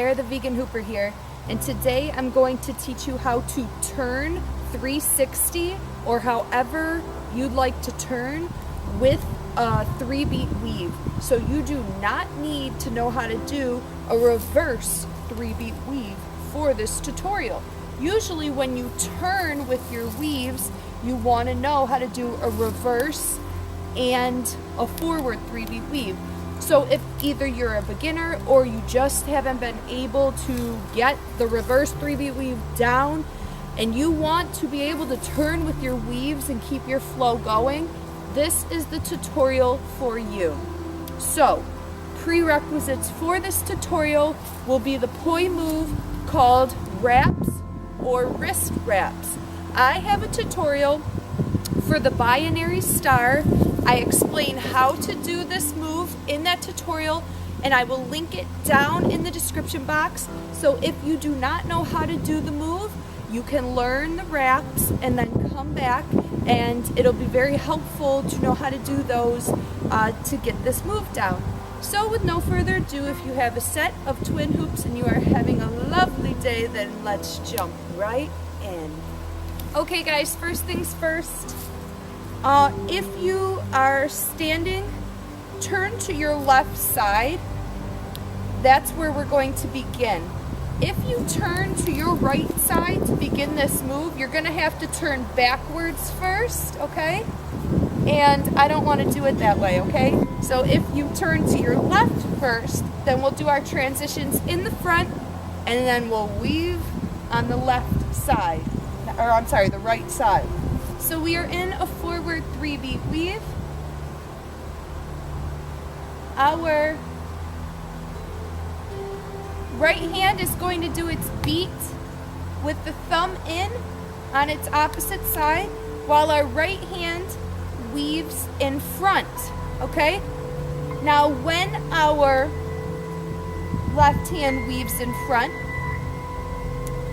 Sarah the Vegan Hooper here, and today I'm going to teach you how to turn 360 or however you'd like to turn with a 3-beat weave. So you do not need to know how to do a reverse 3-beat weave for this tutorial. Usually when you turn with your weaves, you want to know how to do a reverse and a forward 3-beat weave. So if either you're a beginner or you just haven't been able to get the reverse 3-beat weave down and you want to be able to turn with your weaves and keep your flow going, this is the tutorial for you. So prerequisites for this tutorial will be the poi move called wraps or wrist wraps. I have a tutorial for the binary star. I explain how to do this move in that tutorial, and I will link it down in the description box. So if you do not know how to do the move, you can learn the wraps and then come back, and it'll be very helpful to know how to do those to get this move down. So with no further ado, if you have a set of twin hoops and you are having a lovely day, then let's jump right in. Okay guys, first things first. If you are standing, turn to your left side. That's where we're going to begin. If you turn to your right side to begin this move, you're going to have to turn backwards first, okay? And I don't want to do it that way, okay? So if you turn to your left first, then we'll do our transitions in the front, and then we'll weave on the left side, or I'm sorry, the right side. So we are in a forward 3-beat weave. Our right hand is going to do its beat with the thumb in on its opposite side, while our right hand weaves in front, okay? Now when our left hand weaves in front,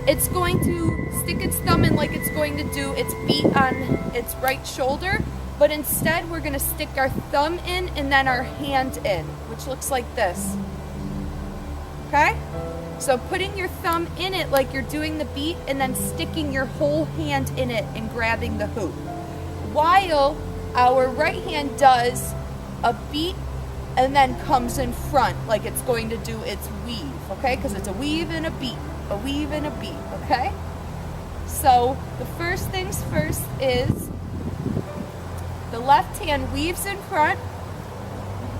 it's going to stick its thumb in like it's going to do its beat on its right shoulder, but instead we're going to stick our thumb in and then our hand in, which looks like this. Okay? So putting your thumb in it like you're doing the beat and then sticking your whole hand in it and grabbing the hoop. While our right hand does a beat and then comes in front like it's going to do its weave, okay? Because it's a weave and a beat. A weave and a beat, okay? So the first things first is the left hand weaves in front.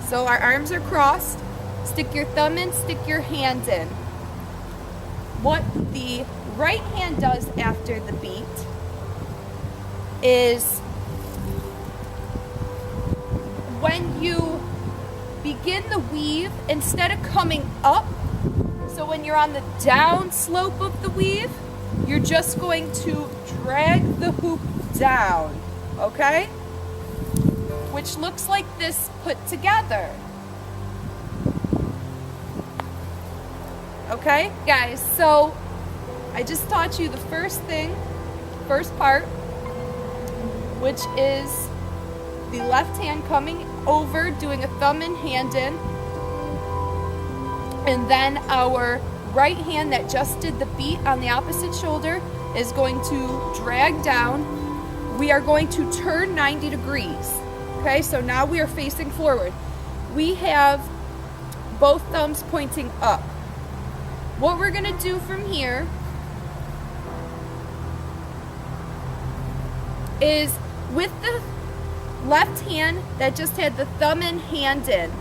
So our arms are crossed. Stick your thumb in, stick your hand in. What the right hand does after the beat is when you begin the weave, instead of coming up, so when you're on the down slope of the weave, you're just going to drag the hoop down, okay? Which looks like this put together. Okay, guys, so I just taught you the first part, which is the left hand coming over, doing a thumb and hand in. And then our right hand that just did the beat on the opposite shoulder is going to drag down. We are going to turn 90 degrees. Okay, so now we are facing forward. We have both thumbs pointing up. What we're going to do from here is with the left hand that just had the thumb and hand in,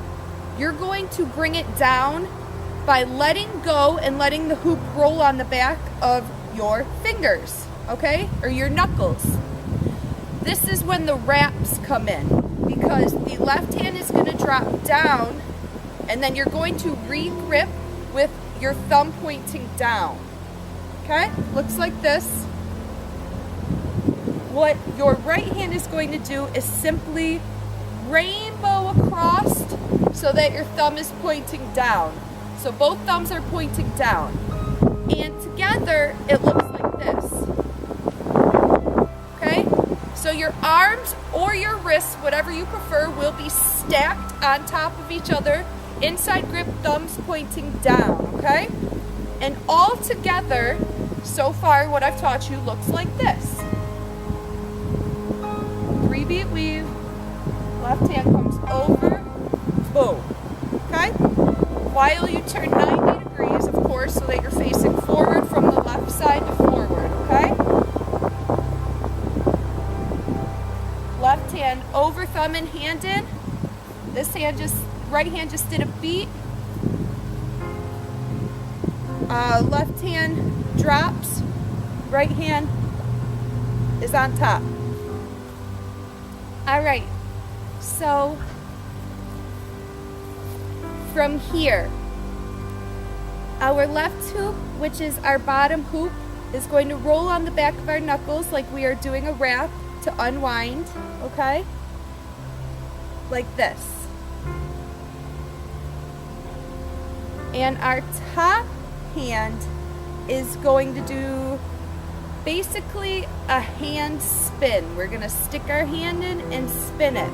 you're going to bring it down by letting go and letting the hoop roll on the back of your fingers, okay? Or your knuckles. This is when the wraps come in, because the left hand is going to drop down and then you're going to re-grip with your thumb pointing down, okay? Looks like this. What your right hand is going to do is simply rainbow across so that your thumb is pointing down. So both thumbs are pointing down. And together, it looks like this. Okay? So your arms or your wrists, whatever you prefer, will be stacked on top of each other. Inside grip, thumbs pointing down, okay? And all together, so far what I've taught you looks like this. 3-beat weave, left hand comes over, boom. Okay? While you turn 90 degrees, of course, so that you're facing forward from the left side to forward, okay? Left hand over, thumb and hand in. This hand right hand just did a beat. Left hand drops, right hand is on top. All right, so from here, our left hoop, which is our bottom hoop, is going to roll on the back of our knuckles like we are doing a wrap to unwind, okay? Like this. And our top hand is going to do basically a hand spin. We're gonna stick our hand in and spin it.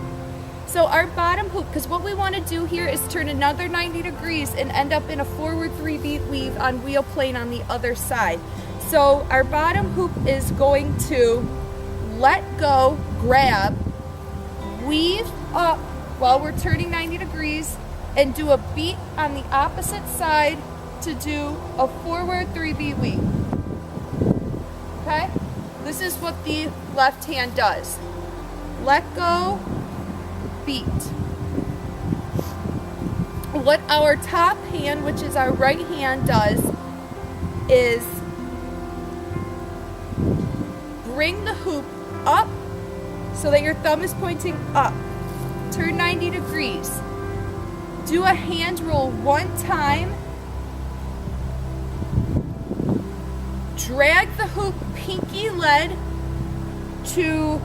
So our bottom hoop, because what we want to do here is turn another 90 degrees and end up in a forward 3-beat weave on wheel plane on the other side. So our bottom hoop is going to let go, grab, weave up while we're turning 90 degrees, and do a beat on the opposite side to do a forward 3-beat weave. Okay? This is what the left hand does. Let go, beat. What our top hand, which is our right hand, does is bring the hoop up so that your thumb is pointing up. Turn 90 degrees. Do a hand roll one time. Drag the hoop pinky lead to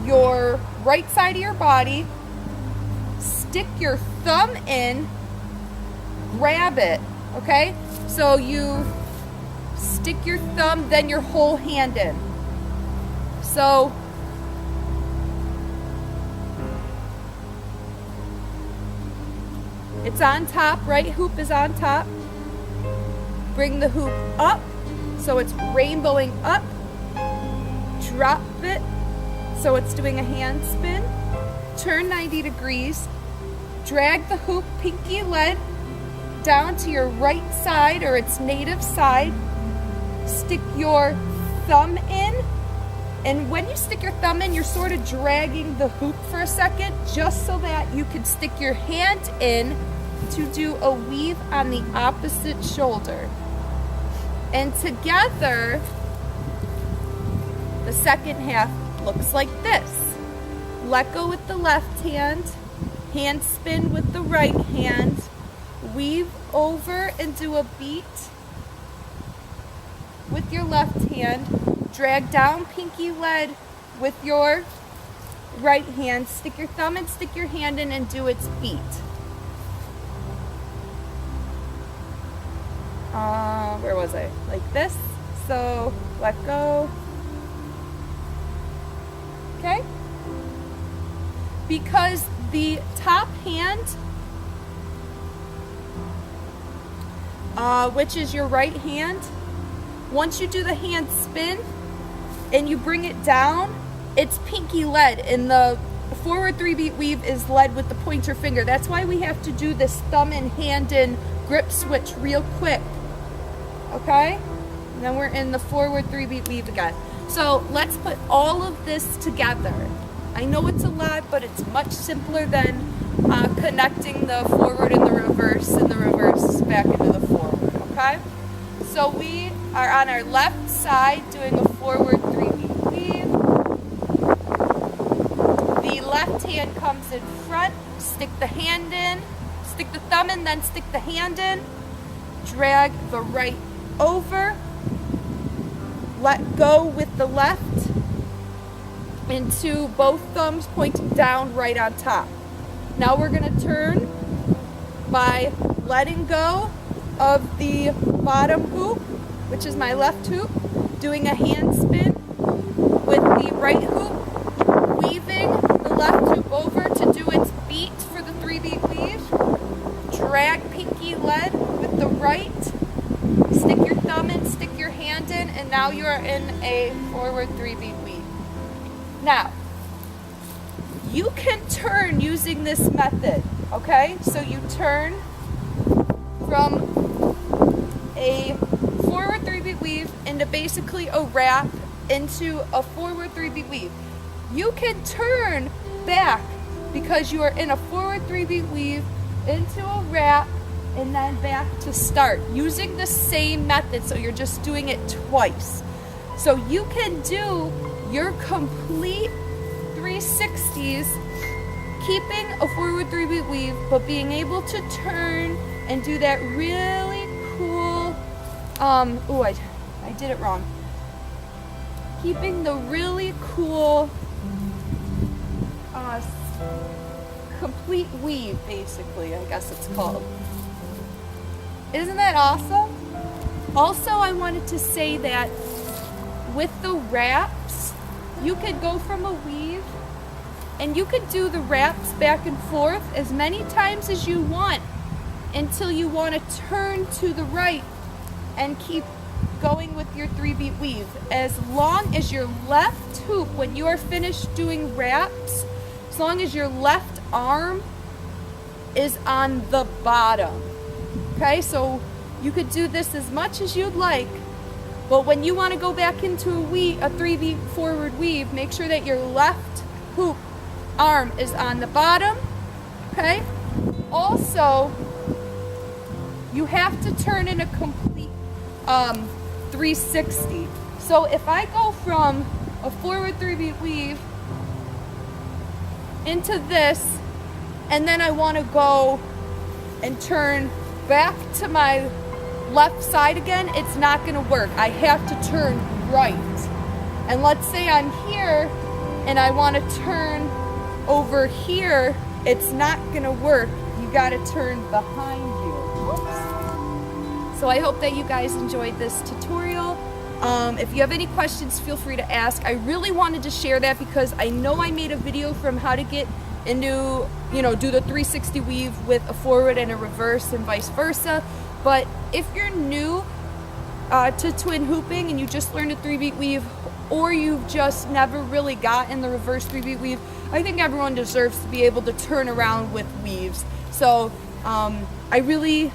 your right side of your body. Stick your thumb in. Grab it. Okay? So you stick your thumb, then your whole hand in. So it's on top, right hoop is on top. Bring the hoop up, so it's rainbowing up. Drop it, so it's doing a hand spin. Turn 90 degrees. Drag the hoop pinky lead down to your right side or its native side. Stick your thumb in. And when you stick your thumb in, you're sort of dragging the hoop for a second, just so that you can stick your hand in to do a weave on the opposite shoulder. And together, the second half looks like this. Let go with the left hand, hand spin with the right hand, weave over and do a beat with your left hand, drag down pinky lead with your right hand, stick your thumb and stick your hand in and do its beat. Where was I? Like this. So let go. Okay? Because the top hand, which is your right hand, once you do the hand spin and you bring it down, it's pinky lead, and the forward 3-beat weave is led with the pointer finger. That's why we have to do this thumb and hand in grip switch real quick. Okay? And then we're in the forward 3-beat weave again. So let's put all of this together. I know it's a lot, but it's much simpler than connecting the forward and the reverse back into the forward. Okay? So we are on our left side doing a forward 3-beat weave. The left hand comes in front, stick the hand in, stick the thumb in, then stick the hand in, drag the right over, let go with the left into both thumbs pointing down right on top. Now we're going to turn by letting go of the bottom hoop, which is my left hoop, doing a hand spin with the right hoop, weaving the left hoop over to do its beat for the 3-beat weave, drag pinky lead with the right, now you are in a forward 3-beat weave. Now, you can turn using this method, okay? So you turn from a forward 3-beat weave into basically a wrap into a forward 3-beat weave. You can turn back because you are in a forward 3-beat weave into a wrap and then back to start using the same method. So you're just doing it twice. So you can do your complete 360s keeping a forward 3-beat weave, but being able to turn and do that really cool, I did it wrong. Keeping the really cool complete weave, basically, I guess it's called. Isn't that awesome? Also, I wanted to say that with the wraps, you could go from a weave and you could do the wraps back and forth as many times as you want until you want to turn to the right and keep going with your 3-beat weave. As long as your left hoop, when you are finished doing wraps, as long as your left arm is on the bottom. Okay, so you could do this as much as you'd like, but when you want to go back into a 3-beat forward weave, make sure that your left hoop arm is on the bottom. Okay, also you have to turn in a complete 360. So if I go from a forward 3-beat weave into this, and then I want to go and turn back to my left side again, it's not going to work. I have to turn right. And let's say I'm here and I want to turn over here, it's not going to work. You got to turn behind you. Oops. So I hope that you guys enjoyed this tutorial. If you have any questions, feel free to ask. I really wanted to share that because I know I made a video from how to get into, do the 360 weave with a forward and a reverse and vice versa. But if you're new to twin hooping and you just learned a 3-beat weave, or you've just never really gotten the reverse 3-beat weave, I think everyone deserves to be able to turn around with weaves. So I really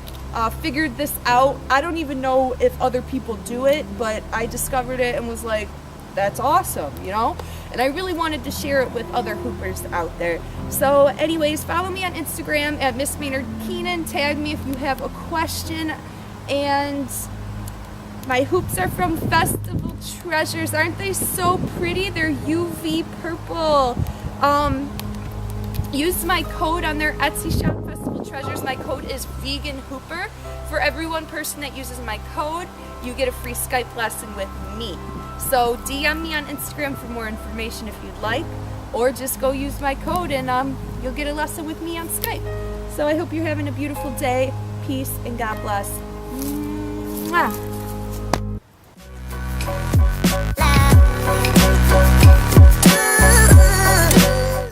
figured this out. I don't even know if other people do it, but I discovered it and was like, that's awesome, And I really wanted to share it with other hoopers out there. So anyways, follow me on Instagram at Miss Maynard Keenan. Tag me if you have a question. And my hoops are from Festival Treasures. Aren't they so pretty? They're UV purple. Use my code on their Etsy shop, Festival Treasures. My code is Vegan Hooper. For every one person that uses my code, you get a free Skype lesson with me. So DM me on Instagram for more information if you'd like, or just go use my code and you'll get a lesson with me on Skype. So I hope you're having a beautiful day. Peace and God bless. Mwah.